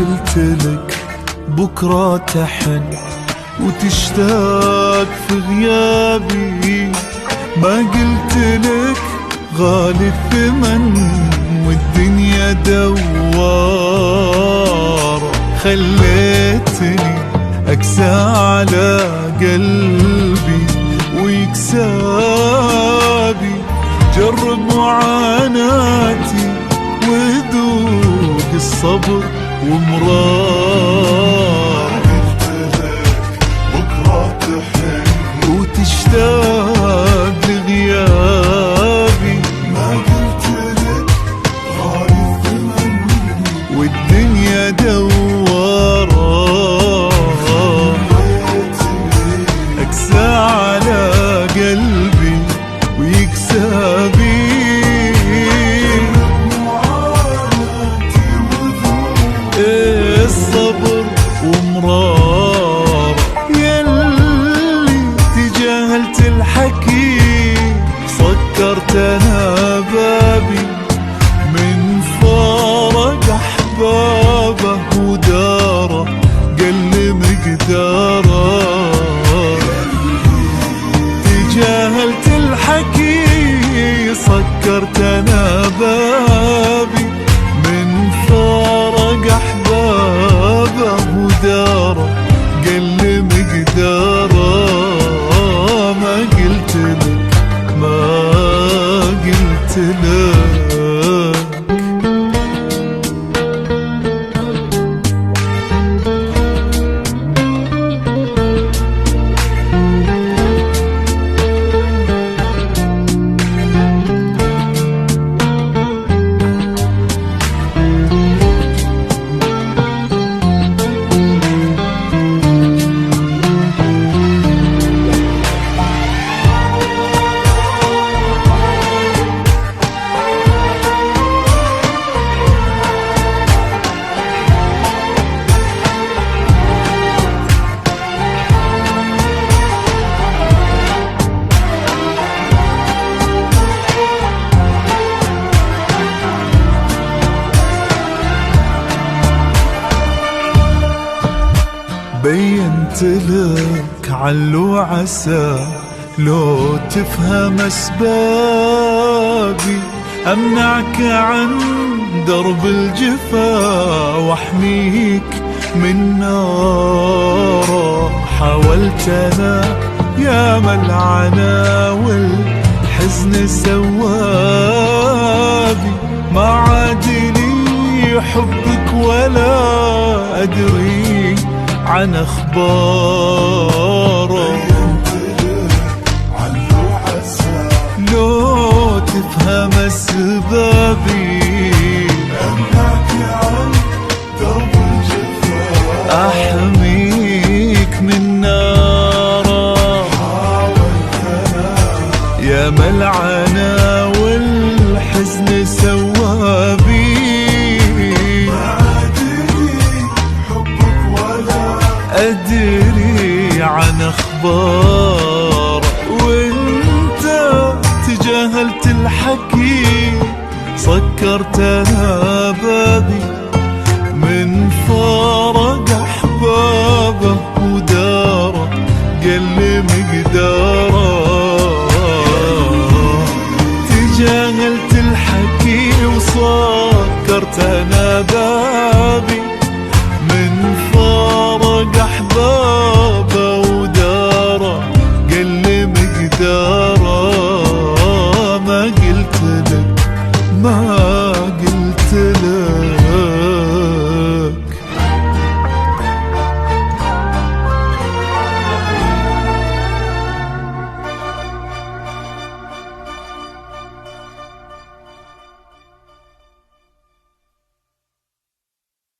قلت لك بكرة تحن وتشتاق في غيابي، ما قلت لك غالي الثمن والدنيا دوارة. خليتني أقسى على قلبي ويكسابي، جرب معاناتي وذوق الصبر ومرار. قلت لك بكرة تحن وتشتاق لغيابي، ما قلت لك غالي الثمن والدنيا دوارة. أقسى على قلبي ويكسابي، الصبر ومرار. يلي تجاهلت الحكي سكرت انا بابي، من فارق احبابه وداره قل مقداره. تجاهلت الحكي سكرت انا بابي، من فارق احبابه وداره قل مقداره. ما قلت لك ما قلت لك. بينت لك علو عسى لو تفهم اسبابي، امنعك عن درب الجفا واحميك من ناره. حاولت انا يا ملعنا والحزن سوابي، ما عاد لي حبك ولا ادري عن اخباره. لو تفهم اسبابي، أمنعك عن درب الجفا احميك من ناره. حاولت أنا يا ملعنا والحزن سوابي، أدري عن أخبار. وانت تجاهلت الحكي سكرت أنا بابي، من فارق أحبابه وداره قل مقداره. تجاهلت الحكي وسكرت أنا بابي، من فارق أحبابه وداره قل مقداره. ما قلت لك ما